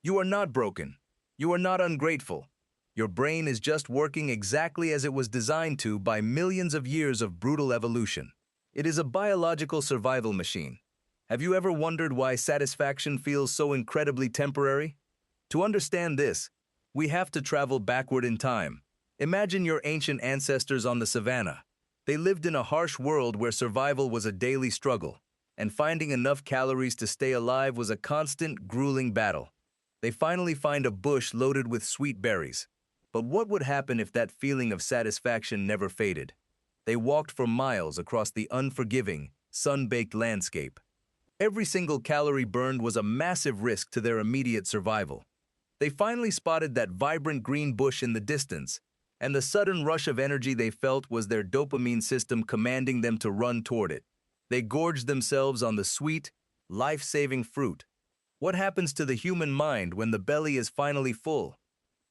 You are not broken. You are not ungrateful. Your brain is just working exactly as it was designed to by millions of years of brutal evolution. It is a biological survival machine. Have you ever wondered why satisfaction feels so incredibly temporary? To understand this, we have to travel backward in time. Imagine your ancient ancestors on the savannah. They lived in a harsh world where survival was a daily struggle, and finding enough calories to stay alive was a constant, grueling battle. They finally find a bush loaded with sweet berries. But what would happen if that feeling of satisfaction never faded? They walked for miles across the unforgiving, sun-baked landscape. Every single calorie burned was a massive risk to their immediate survival. They finally spotted that vibrant green bush in the distance, and the sudden rush of energy they felt was their dopamine system commanding them to run toward it. They gorged themselves on the sweet, life-saving fruit. What happens to the human mind when the belly is finally full?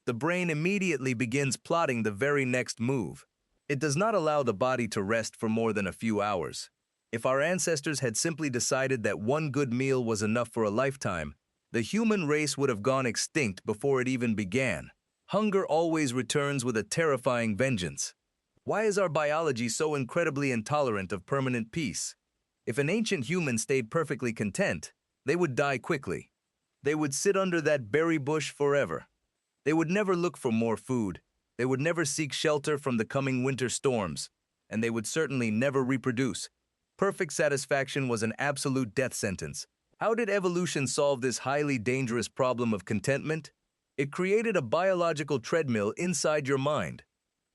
The brain immediately begins plotting the very next move. It does not allow the body to rest for more than a few hours. If our ancestors had simply decided that one good meal was enough for a lifetime, the human race would have gone extinct before it even began. Hunger always returns with a terrifying vengeance. Why is our biology so incredibly intolerant of permanent peace? If an ancient human stayed perfectly content, they would die quickly. They would sit under that berry bush forever. They would never look for more food. They would never seek shelter from the coming winter storms. And they would certainly never reproduce. Perfect satisfaction was an absolute death sentence. How did evolution solve this highly dangerous problem of contentment? It created a biological treadmill inside your mind.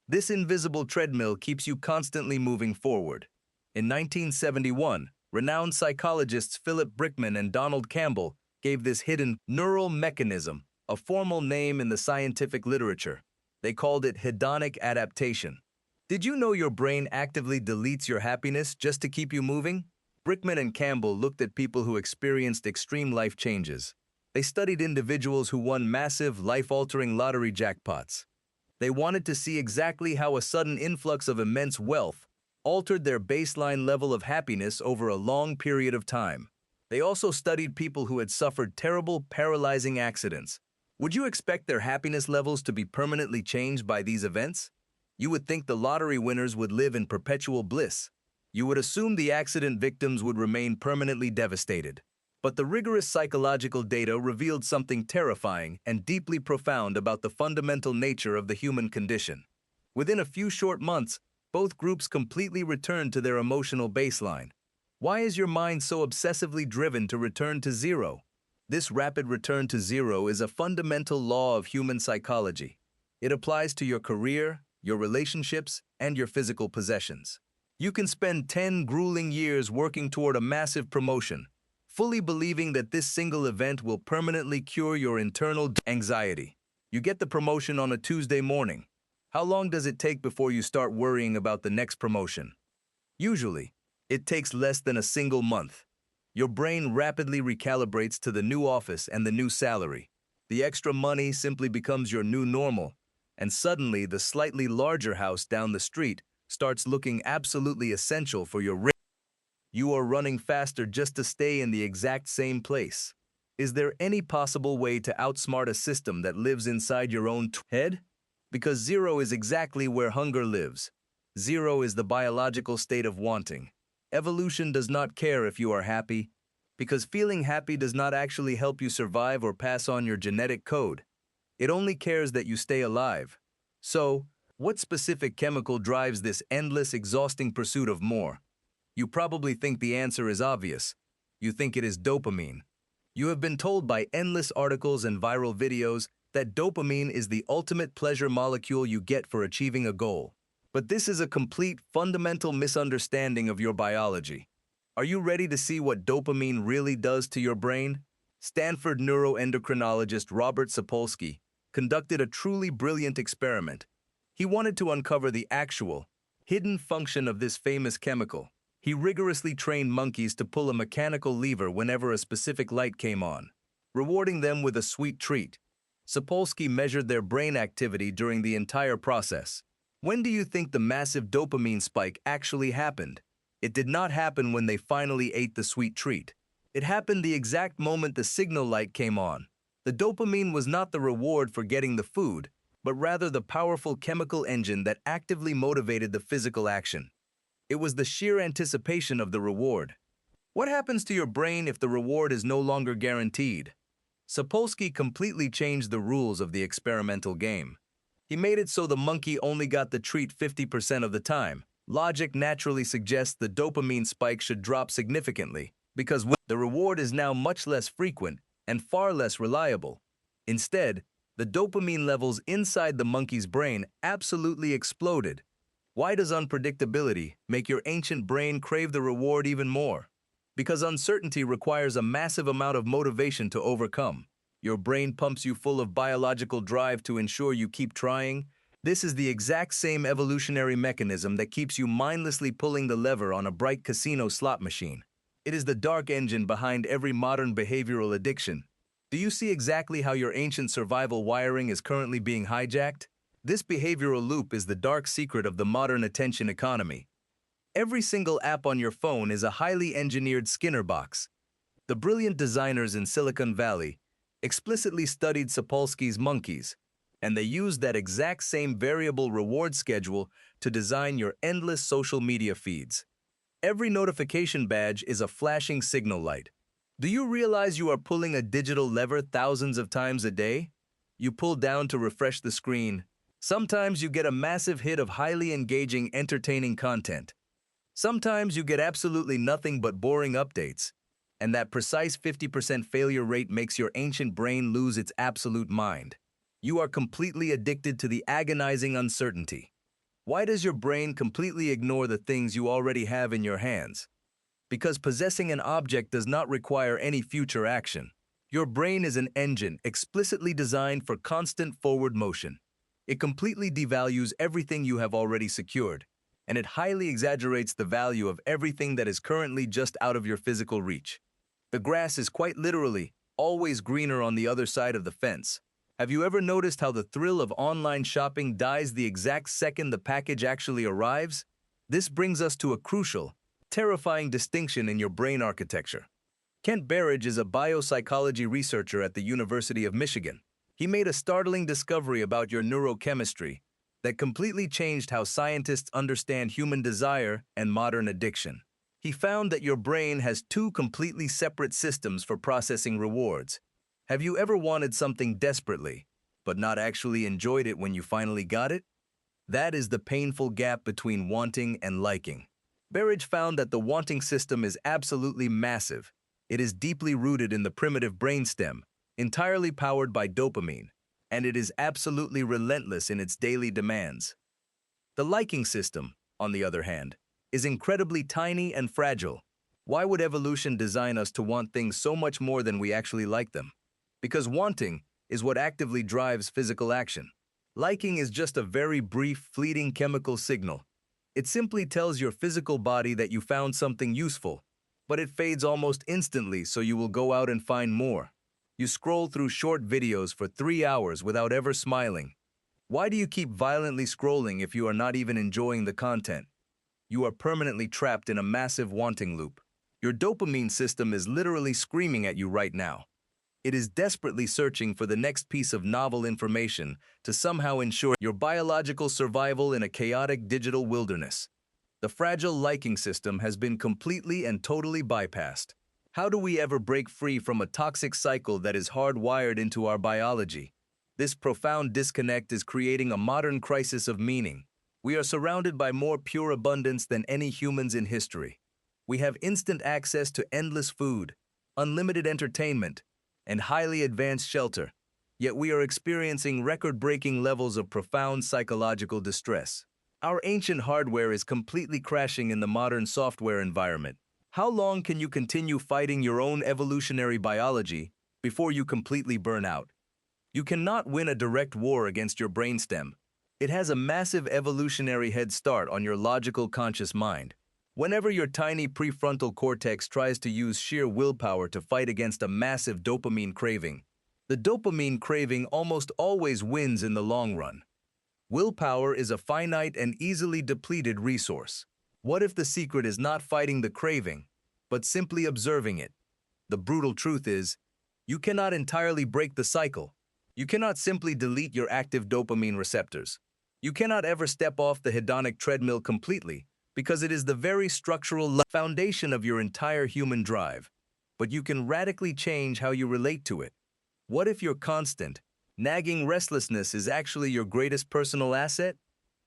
This invisible treadmill keeps you constantly moving forward. In 1971, renowned psychologists Philip Brickman and Donald Campbell gave this hidden neural mechanism a formal name in the scientific literature. They called it hedonic adaptation. Did you know your brain actively deletes your happiness just to keep you moving? Brickman and Campbell looked at people who experienced extreme life changes. They studied individuals who won massive, life-altering lottery jackpots. They wanted to see exactly how a sudden influx of immense wealth altered their baseline level of happiness over a long period of time. They also studied people who had suffered terrible, paralyzing accidents. Would you expect their happiness levels to be permanently changed by these events? You would think the lottery winners would live in perpetual bliss. You would assume the accident victims would remain permanently devastated. But the rigorous psychological data revealed something terrifying and deeply profound about the fundamental nature of the human condition. Within a few short months, both groups completely returned to their emotional baseline. Why is your mind so obsessively driven to return to zero? This rapid return to zero is a fundamental law of human psychology. It applies to your career, your relationships, and your physical possessions. You can spend 10 grueling years working toward a massive promotion, fully believing that this single event will permanently cure your internal anxiety. You get the promotion on a Tuesday morning. How long does it take before you start worrying about the next promotion? Usually, it takes less than a single month. Your brain rapidly recalibrates to the new office and the new salary. The extra money simply becomes your new normal, and suddenly the slightly larger house down the street starts looking absolutely essential for your risk. You are running faster just to stay in the exact same place. Is there any possible way to outsmart a system that lives inside your own head? Because zero is exactly where hunger lives. Zero is the biological state of wanting. Evolution does not care if you are happy, because feeling happy does not actually help you survive or pass on your genetic code. It only cares that you stay alive. So, what specific chemical drives this endless, exhausting pursuit of more? You probably think the answer is obvious. You think it is dopamine. You have been told by endless articles and viral videos that dopamine is the ultimate pleasure molecule you get for achieving a goal. But this is a complete, fundamental misunderstanding of your biology. Are you ready to see what dopamine really does to your brain? Stanford neuroendocrinologist Robert Sapolsky conducted a truly brilliant experiment. He wanted to uncover the actual, hidden function of this famous chemical. He rigorously trained monkeys to pull a mechanical lever whenever a specific light came on, rewarding them with a sweet treat. Sapolsky measured their brain activity during the entire process. When do you think the massive dopamine spike actually happened? It did not happen when they finally ate the sweet treat. It happened the exact moment the signal light came on. The dopamine was not the reward for getting the food, but rather the powerful chemical engine that actively motivated the physical action. It was the sheer anticipation of the reward. What happens to your brain if the reward is no longer guaranteed? Sapolsky completely changed the rules of the experimental game. He made it so the monkey only got the treat 50% of the time. Logic naturally suggests the dopamine spike should drop significantly, because the reward is now much less frequent and far less reliable. Instead, the dopamine levels inside the monkey's brain absolutely exploded. Why does unpredictability make your ancient brain crave the reward even more? Because uncertainty requires a massive amount of motivation to overcome. Your brain pumps you full of biological drive to ensure you keep trying. This is the exact same evolutionary mechanism that keeps you mindlessly pulling the lever on a bright casino slot machine. It is the dark engine behind every modern behavioral addiction. Do you see exactly how your ancient survival wiring is currently being hijacked? This behavioral loop is the dark secret of the modern attention economy. Every single app on your phone is a highly engineered Skinner box. The brilliant designers in Silicon Valley explicitly studied Sapolsky's monkeys, and they used that exact same variable reward schedule to design your endless social media feeds. Every notification badge is a flashing signal light. Do you realize you are pulling a digital lever thousands of times a day? You pull down to refresh the screen. Sometimes you get a massive hit of highly engaging, entertaining content. Sometimes you get absolutely nothing but boring updates, and that precise 50% failure rate makes your ancient brain lose its absolute mind. You are completely addicted to the agonizing uncertainty. Why does your brain completely ignore the things you already have in your hands? Because possessing an object does not require any future action. Your brain is an engine explicitly designed for constant forward motion. It completely devalues everything you have already secured, and it highly exaggerates the value of everything that is currently just out of your physical reach. The grass is quite literally always greener on the other side of the fence. Have you ever noticed how the thrill of online shopping dies the exact second the package actually arrives? This brings us to a crucial, terrifying distinction in your brain architecture. Kent Berridge is a biopsychology researcher at the University of Michigan. He made a startling discovery about your neurochemistry that completely changed how scientists understand human desire and modern addiction. He found that your brain has two completely separate systems for processing rewards. Have you ever wanted something desperately, but not actually enjoyed it when you finally got it? That is the painful gap between wanting and liking. Berridge found that the wanting system is absolutely massive. It is deeply rooted in the primitive brainstem, entirely powered by dopamine, and it is absolutely relentless in its daily demands. The liking system, on the other hand, is incredibly tiny and fragile. Why would evolution design us to want things so much more than we actually like them? Because wanting is what actively drives physical action. Liking is just a very brief, fleeting chemical signal. It simply tells your physical body that you found something useful, but it fades almost instantly, so you will go out and find more. You scroll through short videos for 3 hours without ever smiling. Why do you keep violently scrolling if you are not even enjoying the content? You are permanently trapped in a massive wanting loop. Your dopamine system is literally screaming at you right now. It is desperately searching for the next piece of novel information to somehow ensure your biological survival in a chaotic digital wilderness. The fragile liking system has been completely and totally bypassed. How do we ever break free from a toxic cycle that is hardwired into our biology? This profound disconnect is creating a modern crisis of meaning. We are surrounded by more pure abundance than any humans in history. We have instant access to endless food, unlimited entertainment, and highly advanced shelter, yet we are experiencing record-breaking levels of profound psychological distress. Our ancient hardware is completely crashing in the modern software environment. How long can you continue fighting your own evolutionary biology before you completely burn out? You cannot win a direct war against your brainstem. It has a massive evolutionary head start on your logical conscious mind. Whenever your tiny prefrontal cortex tries to use sheer willpower to fight against a massive dopamine craving, the dopamine craving almost always wins in the long run. Willpower is a finite and easily depleted resource. What if the secret is not fighting the craving, but simply observing it? The brutal truth is, You cannot entirely break the cycle. You cannot simply delete your active dopamine receptors. You cannot ever step off the hedonic treadmill completely because it is the very structural foundation of your entire human drive. But you can radically change how you relate to it. What if your constant, nagging restlessness is actually your greatest personal asset?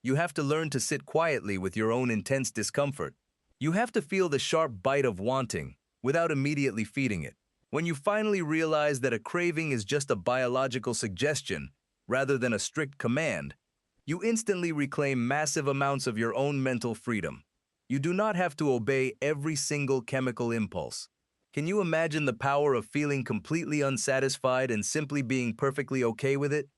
You have to learn to sit quietly with your own intense discomfort. You have to feel the sharp bite of wanting without immediately feeding it. When you finally realize that a craving is just a biological suggestion rather than a strict command, you instantly reclaim massive amounts of your own mental freedom. You do not have to obey every single chemical impulse. Can you imagine the power of feeling completely unsatisfied and simply being perfectly okay with it?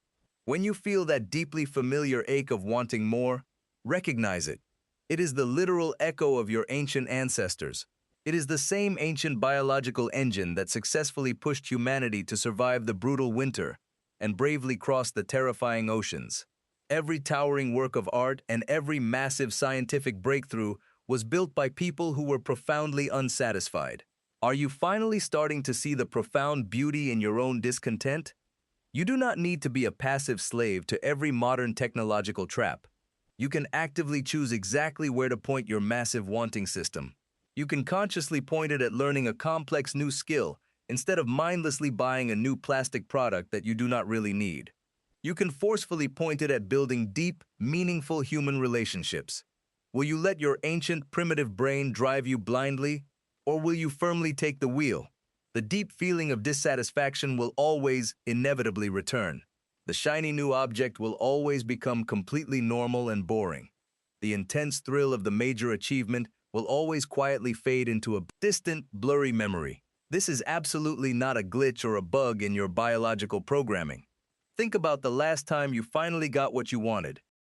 When you feel that deeply familiar ache of wanting more, recognize it. It is the literal echo of your ancient ancestors. It is the same ancient biological engine that successfully pushed humanity to survive the brutal winter and bravely cross the terrifying oceans. Every towering work of art and every massive scientific breakthrough was built by people who were profoundly unsatisfied. Are you finally starting to see the profound beauty in your own discontent? You do not need to be a passive slave to every modern technological trap. You can actively choose exactly where to point your massive wanting system. You can consciously point it at learning a complex new skill instead of mindlessly buying a new plastic product that you do not really need. You can forcefully point it at building deep, meaningful human relationships. Will you let your ancient, primitive brain drive you blindly, or will you firmly take the wheel? The deep feeling of dissatisfaction will always, inevitably return. The shiny new object will always become completely normal and boring. The intense thrill of the major achievement will always quietly fade into a distant, blurry memory. This is absolutely not a glitch or a bug in your biological programming. Think about the last time you finally got what you wanted.